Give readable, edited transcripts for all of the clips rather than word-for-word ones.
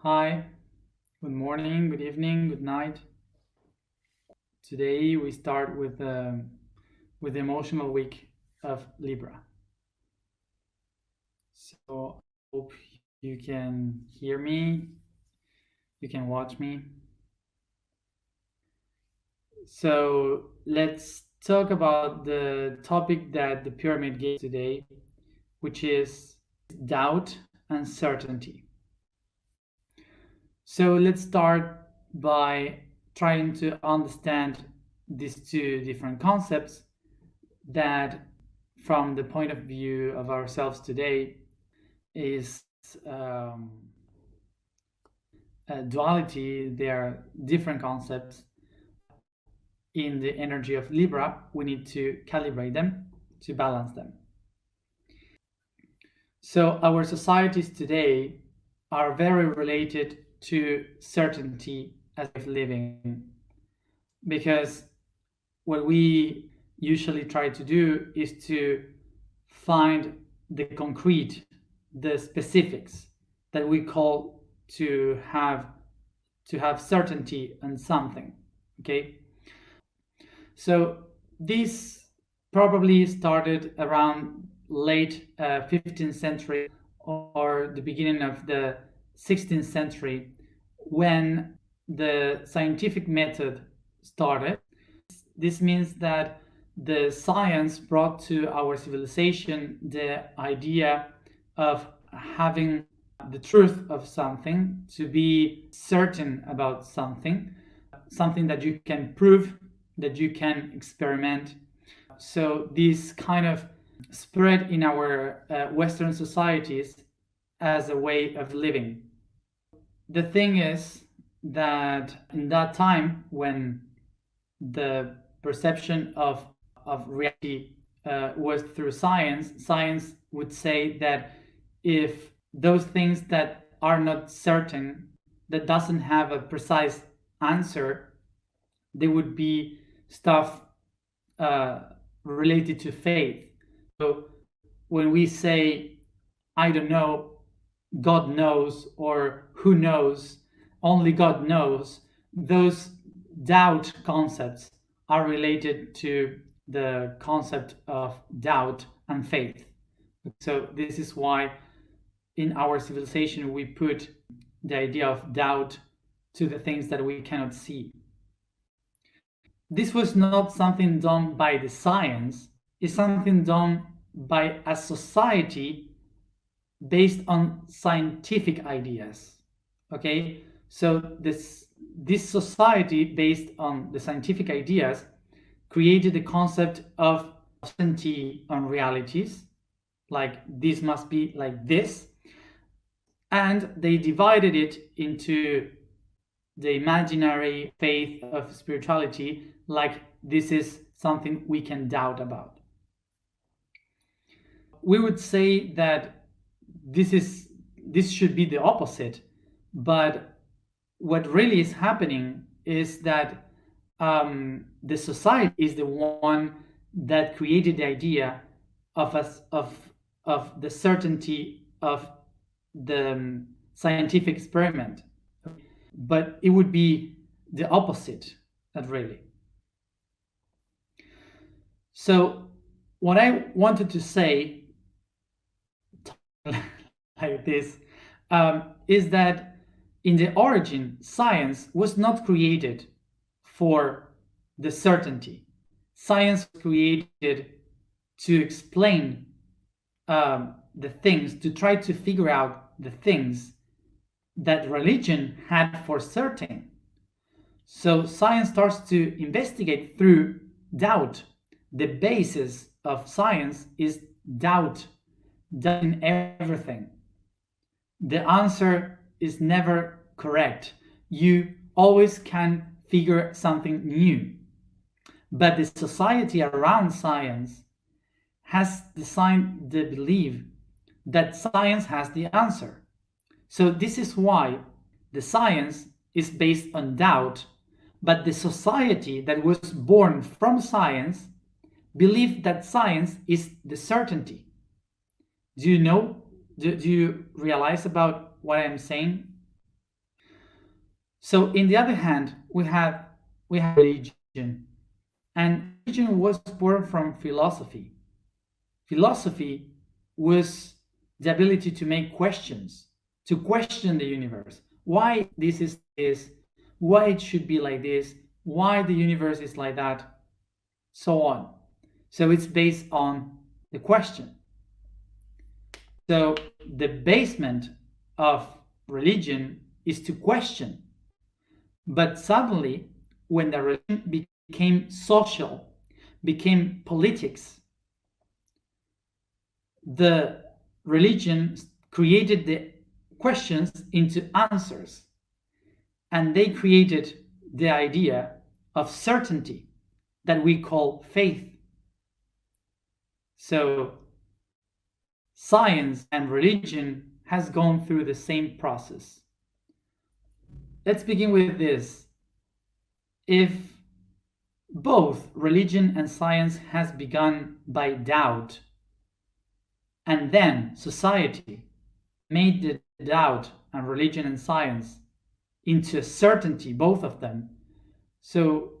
Hi, good morning, good evening, good night. Today we start with the emotional week of Libra. So I hope you can hear me, you can watch me. So let's talk about the topic that the pyramid gave today, which is doubt and certainty. So let's start by trying to understand these two different concepts that, from the point of view of ourselves today, is um, a duality. They are different concepts. In the energy of Libra, we need to calibrate them to balance them. So, our societies today are very related to certainty as of living, because what we usually try to do is to find the concrete, the specifics that we call to have certainty on something. Okay, so this probably started around late 15th century or the beginning of the 16th century, when the scientific method started. This means that the science brought to our civilization the idea of having the truth of something, to be certain about something that you can prove, that you can experiment. So this kind of spread in our Western societies as a way of living. The thing is that in that time, when the perception of reality was through science, science would say that if those things that are not certain, that doesn't have a precise answer, they would be stuff uh, related to faith. So when we say, I don't know, God knows, or who knows, only God knows, those doubt concepts are related to the concept of doubt and faith. So this is why in our civilization we put the idea of doubt to the things that we cannot see. This was not something done by the science, it's something done by a society based on scientific ideas. Okay, so this society based on the scientific ideas created the concept of certainty on realities, like this must be like this, and they divided it into the imaginary faith of spirituality, like this is something we can doubt about. We would say that this should be the opposite, but what really is happening is that the society is the one that created the idea of us of the certainty of the scientific experiment, but it would be the opposite, not really. So what I wanted to say like this is that in the origin, science was not created for the certainty. Science was created to explain the things, to try to figure out the things that religion had for certain. So science starts to investigate through doubt. The basis of science is doubt, doubt in everything. The answer is never correct. You always can figure something new. But the society around science has designed the belief that science has the answer. So this is why the science is based on doubt, but the society that was born from science believed that science is the certainty. Do you know? Do you realize about what I'm saying? So in the other hand, we have religion, and religion was born from philosophy. Philosophy was the ability to make questions, to question the universe. Why this is this? Why it should be like this? Why the universe is like that? So on. So it's based on the question. So the basement of religion is to question. But suddenly, when the religion became social, became politics, the religion created the questions into answers, and they created the idea of certainty that we call faith. So science and religion has gone through the same process. Let's begin with this. If both religion and science has begun by doubt, and then society made the doubt and religion and science into a certainty, both of them. So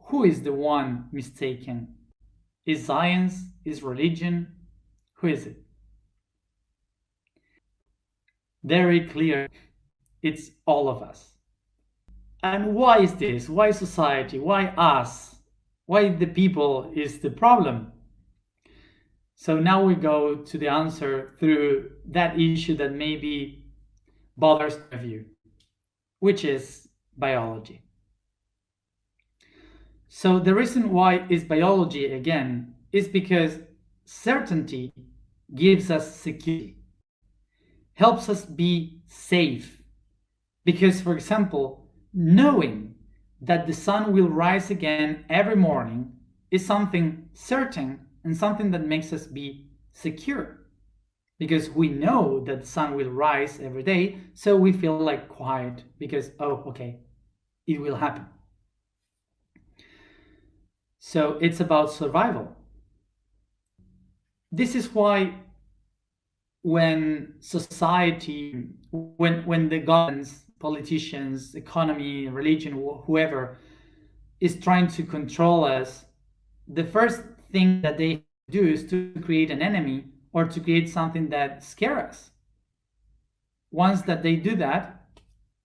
who is the one mistaken? Is science? Is religion? Who is it? Very clear. It's all of us. And why is this? Why society? Why us? Why the people is the problem? So now we go to the answer through that issue that maybe bothers you, which is biology. So the reason why is biology again is because certainty gives us security, helps us be safe. Because, for example, knowing that the sun will rise again every morning is something certain and something that makes us be secure. Because we know that the sun will rise every day, so we feel like quiet because, oh, okay, it will happen. So it's about survival. This is why when society, when the governments, politicians, economy, religion, whoever is trying to control us, the first thing that they do is to create an enemy or to create something that scares us. Once that they do that,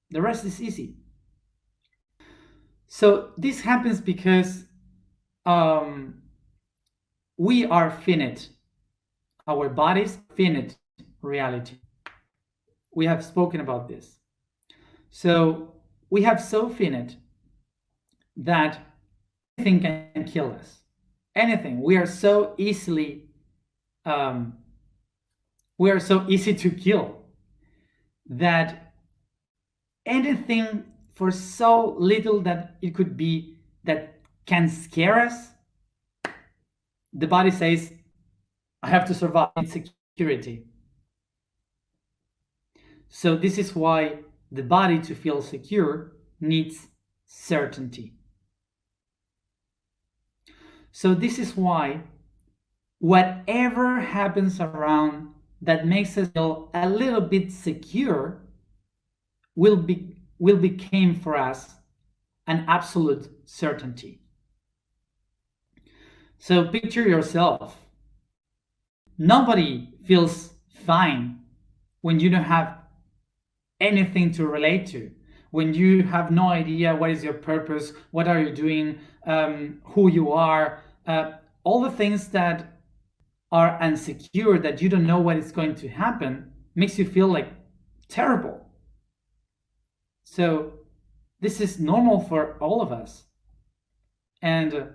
the rest is easy. So this happens because we are finite. Our bodies finite reality. We have spoken about this. So we have so finite that anything can kill us. Anything. We are so easy to kill that anything for so little that it could be that can scare us, the body says, I have to survive in security. So this is why the body, to feel secure, needs certainty. So this is why whatever happens around that makes us feel a little bit secure will become for us an absolute certainty. So picture yourself. Nobody feels fine when you don't have anything to relate to, when you have no idea what is your purpose, what are you doing, who you are, all the things that are insecure, that you don't know what is going to happen, makes you feel like terrible. So this is normal for all of us. And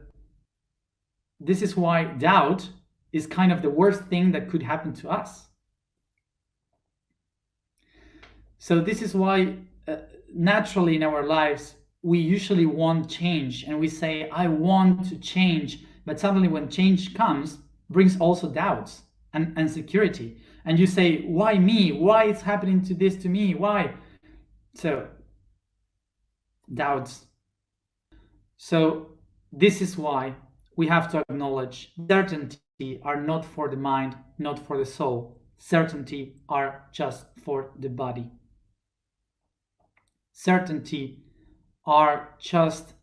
this is why doubt is kind of the worst thing that could happen to us. So this is why naturally in our lives, we usually want change and we say, I want to change. But suddenly when change comes, brings also doubts and insecurity. And you say, why me? Why is happening to this to me? Why? So doubts. So this is why we have to acknowledge certainty are not for the mind, not for the soul. Certainty are just for the body. Certainty are just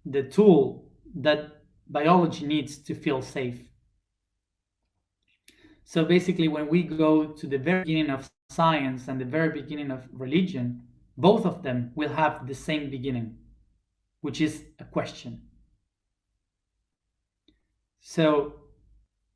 the tool that biology needs to feel safe. So basically, when we go to the very beginning of science and the very beginning of religion, both of them will have the same beginning, which is a question. So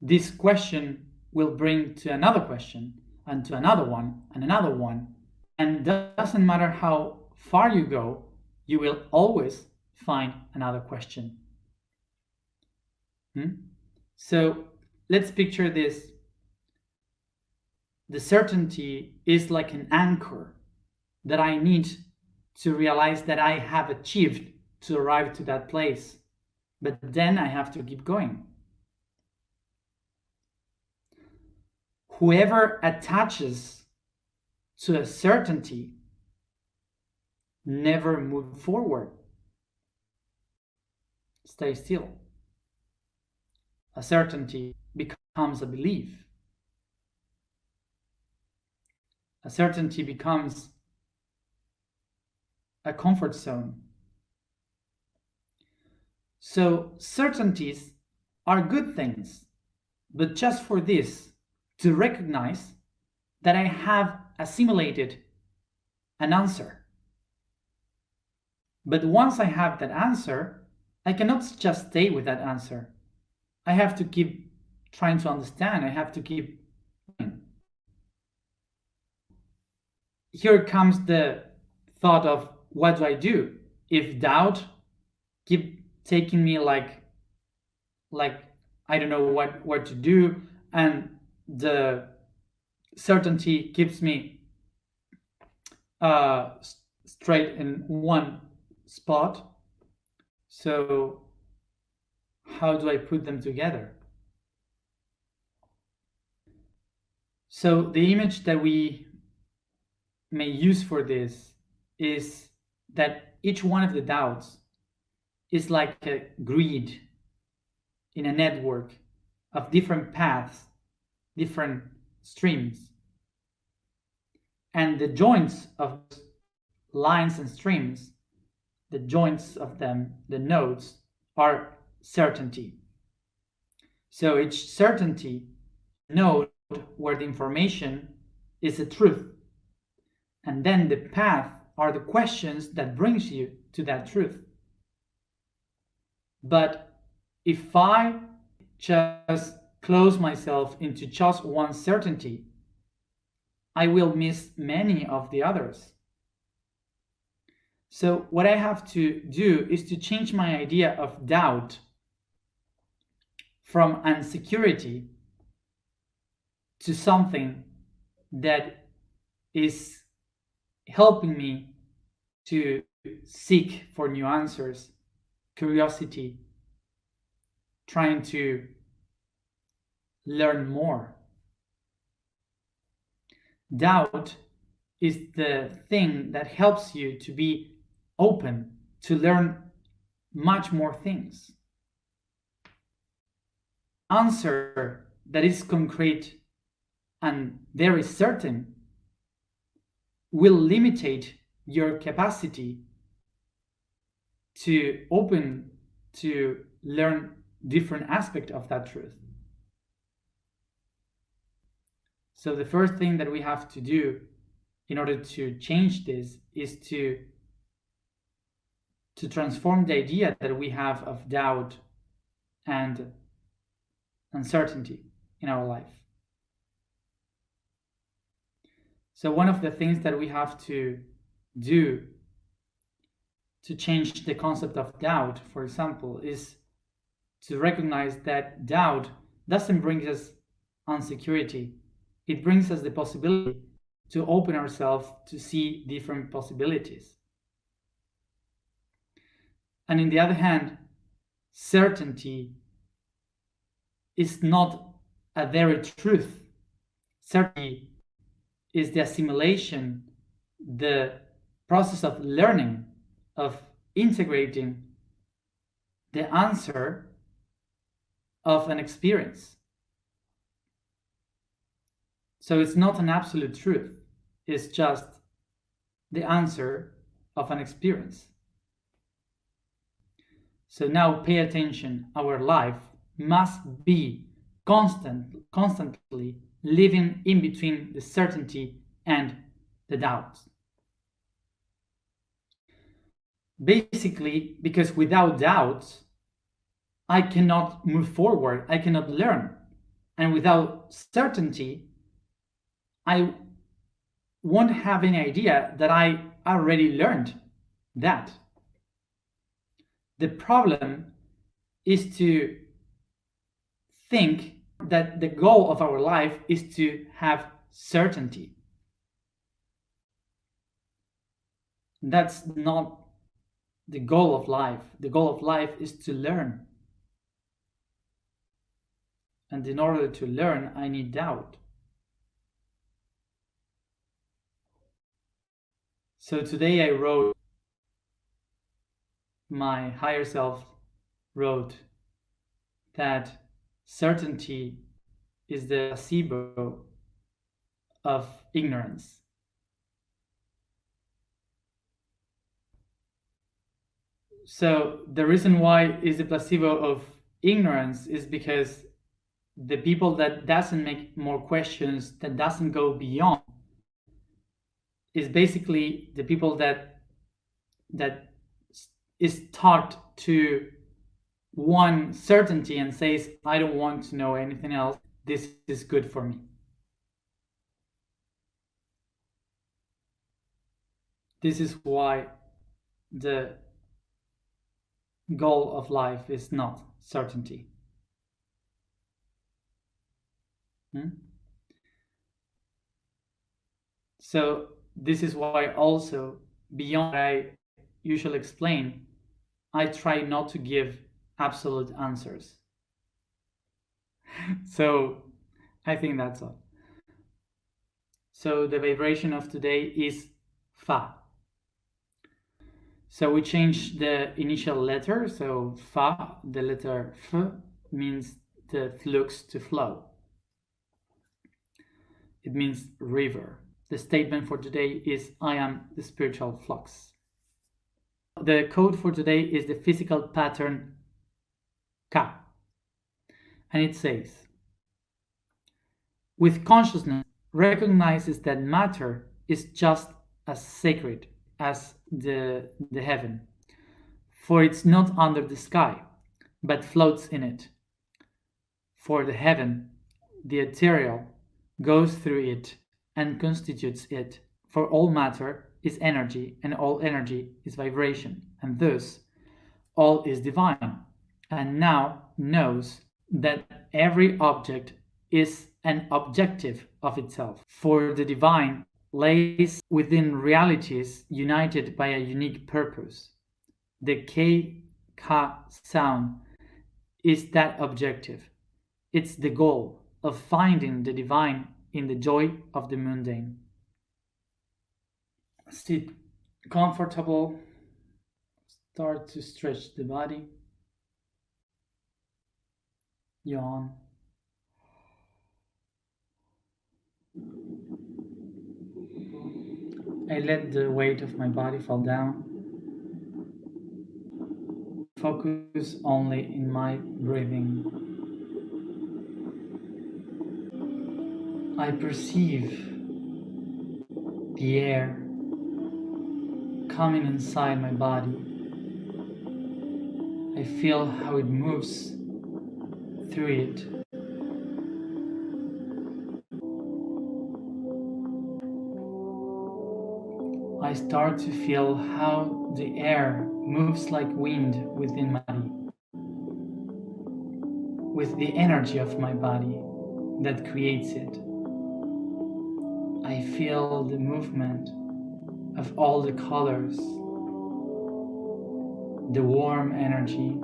this question will bring to another question and to another one and another one. And it doesn't matter how far you go, you will always find another question. So let's picture this. The certainty is like an anchor that I need to realize that I have achieved to arrive to that place. But then I have to keep going. Whoever attaches to a certainty never moves forward. Stay still. A certainty becomes a belief. A certainty becomes a comfort zone. So certainties are good things, but just for this, to recognize that I have assimilated an answer. But once I have that answer, I cannot just stay with that answer. I have to keep trying to understand. I have to keep. Here comes the thought of, what do I do if doubt keep taking me like I don't know what to do, and the certainty keeps me straight in one spot. So how do I put them together? So the image that we may use for this is that each one of the doubts is like a grid in a network of different paths, different streams. And the joints of lines and streams, the joints of them, the nodes, are certainty. So each certainty node where the information is a truth. And then the path are the questions that brings you to that truth. But if I just close myself into just one certainty, I will miss many of the others. So what I have to do is to change my idea of doubt from insecurity to something that is helping me to seek for new answers, curiosity, trying to learn more. Doubt is the thing that helps you to be open to learn much more things. Answer that is concrete and very certain will limit your capacity to open to learn different aspects of that truth. So the first thing that we have to do in order to change this is to transform the idea that we have of doubt and uncertainty in our life. So one of the things that we have to do to change the concept of doubt, for example, is to recognize that doubt doesn't bring us insecurity. It brings us the possibility to open ourselves to see different possibilities. And on the other hand, certainty is not a very truth. Certainty is the assimilation, the process of learning, of integrating the answer of an experience. So it's not an absolute truth, it's just the answer of an experience. So now pay attention. Our life must be constantly living in between the certainty and the doubt. Basically, because without doubt, I cannot move forward, I cannot learn. And without certainty, I won't have any idea that I already learned that. The problem is to think that the goal of our life is to have certainty. That's not the goal of life. The goal of life is to learn. And in order to learn, I need doubt. So today I wrote, my higher self wrote that certainty is the placebo of ignorance. So the reason why is the placebo of ignorance is because the people that doesn't make more questions, that doesn't go beyond, is basically the people that is taught to one certainty and says, I don't want to know anything else. This is good for me. This is why the goal of life is not certainty. So this is why also, beyond what I usually explain, I try not to give absolute answers. So I think that's all. So the vibration of today is Fa. So we change the initial letter. So Fa, the letter F, means the flux to flow. It means river. The statement for today is, I am the spiritual flux. The code for today is the physical pattern Ka. And it says, with consciousness recognizes that matter is just as sacred as the heaven, for it's not under the sky, but floats in it. For the heaven, the ethereal, goes through it and constitutes it, for all matter is energy, and all energy is vibration, and thus all is divine, and now knows that every object is an objective of itself. For the divine lays within realities united by a unique purpose. The K-Ka sound is that objective. It's the goal of finding the divine in the joy of the mundane. Sit comfortable, start to stretch the body, yawn. I let the weight of my body fall down. Focus only in my breathing. I perceive the air coming inside my body. I feel how it moves through it. I start to feel how the air moves like wind within my body, with the energy of my body that creates it. I feel the movement of all the colors, the warm energy,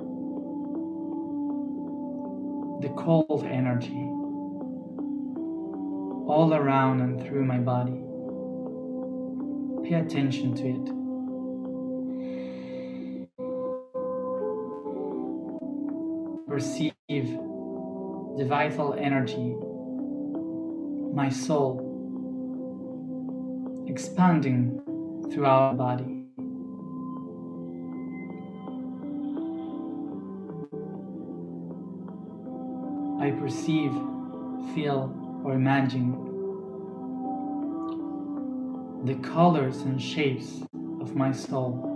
the cold energy, all around and through my body. Pay attention to it. Perceive the vital energy, my soul, expanding throughout the body. I perceive, feel, or imagine the colors and shapes of my soul.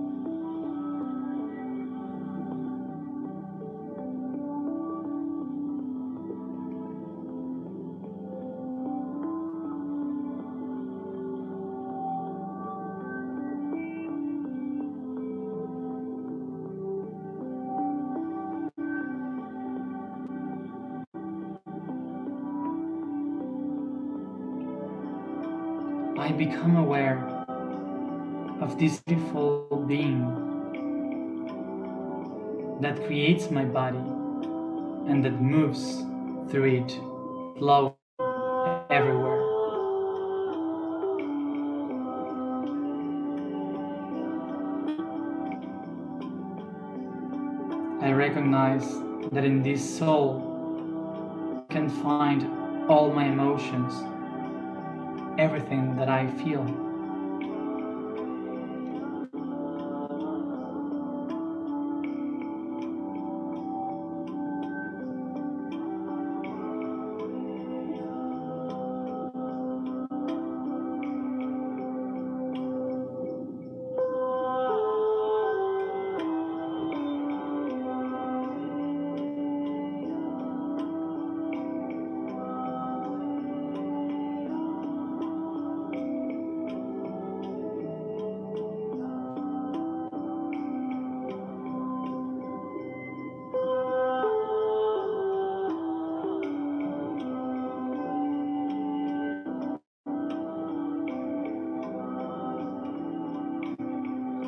I become aware of this beautiful being that creates my body and that moves through it, flow everywhere. I recognize that in this soul I can find all my emotions, everything that I feel.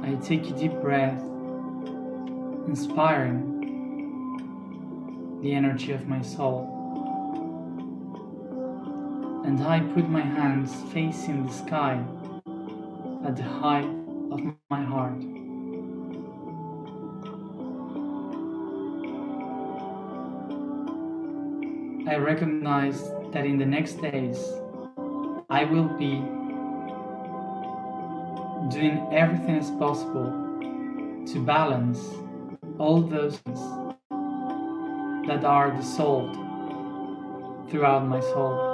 I take a deep breath, inspiring the energy of my soul, and I put my hands facing the sky at the height of my heart. I recognize that in the next days I will be doing everything as possible to balance all those things that are dissolved throughout my soul.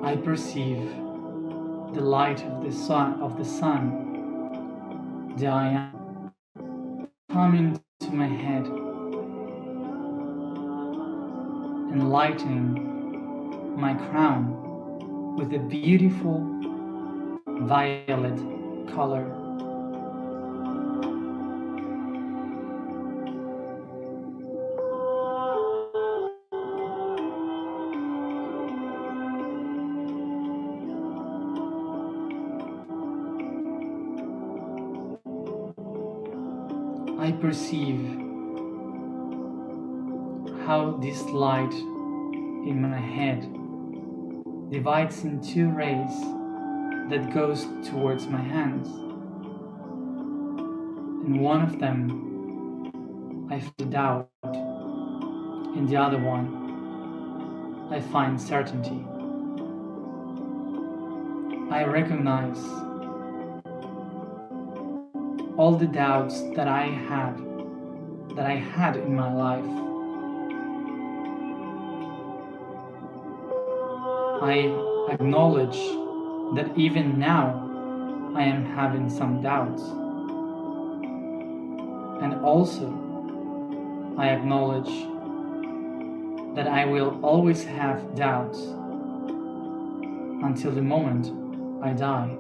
I perceive the light of the sun, the I am, coming to my head, enlightening my crown with a beautiful violet color. I perceive how this light in my head divides in two rays that goes towards my hands. In one of them I feel doubt, in the other one I find certainty. I recognize all the doubts that I had in my life. I acknowledge that even now I am having some doubts. And also I acknowledge that I will always have doubts until the moment I die.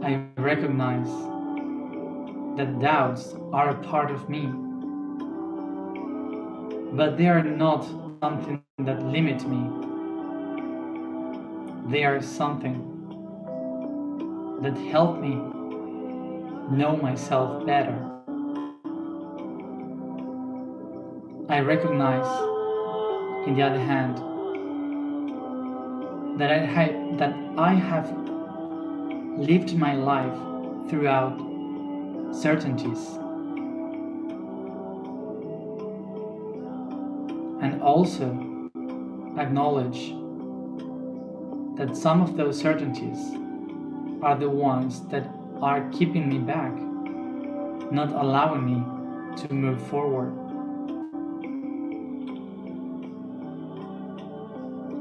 I recognize that doubts are a part of me, but they are not something that limit me. They are something that help me know myself better. I recognize, on the other hand, that I have lived my life throughout certainties, and also acknowledge that some of those certainties are the ones that are keeping me back, not allowing me to move forward.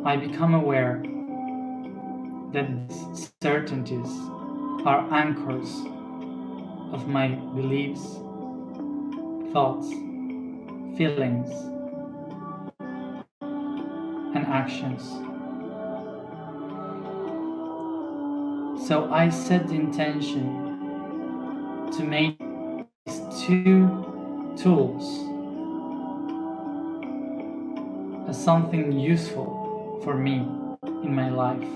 I become aware that these certainties are anchors of my beliefs, thoughts, feelings, and actions. So I set the intention to make these two tools as something useful for me in my life.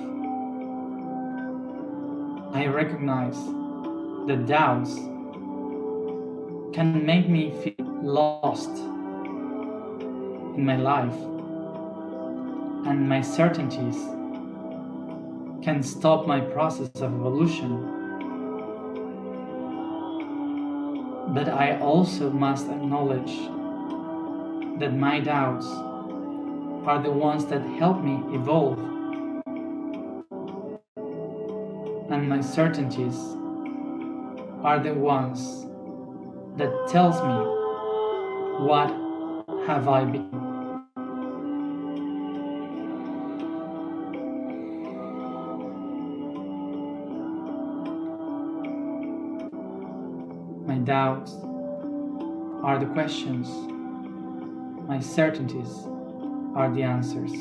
I recognize that doubts can make me feel lost in my life, and my certainties can stop my process of evolution. But I also must acknowledge that my doubts are the ones that help me evolve, and my certainties are the ones that tells me what have I become. My doubts are the questions. My certainties are the answers.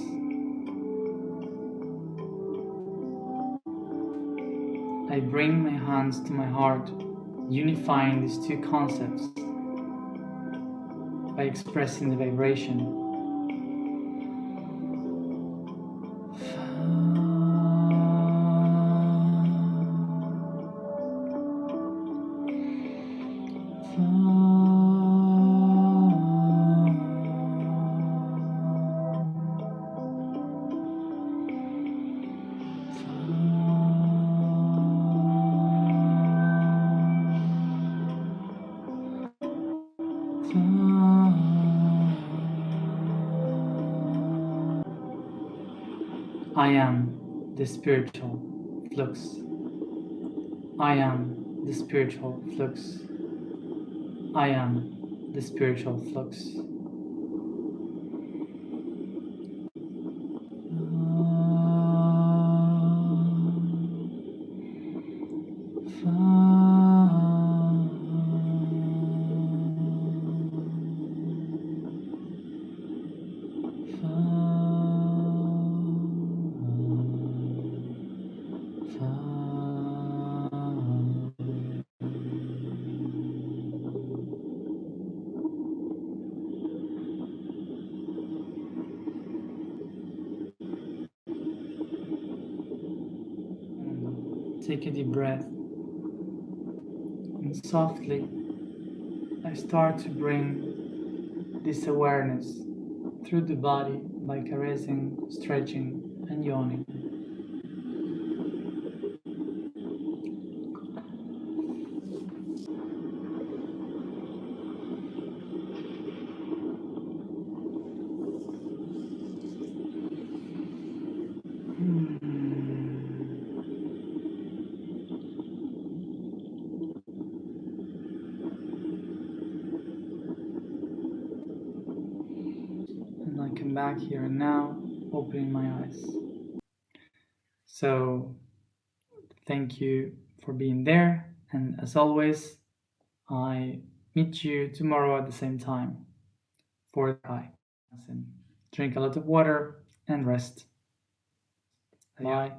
I bring my hands to my heart, unifying these two concepts by expressing the vibration. I am the spiritual flux. I am the spiritual flux. I am the spiritual flux. Take a deep breath, and softly I start to bring this awareness through the body by caressing, stretching, and yawning. And I come back here and now, opening my eyes. So, thank you for being there, and as always, I meet you tomorrow at the same time for bye. Drink a lot of water and rest. Bye.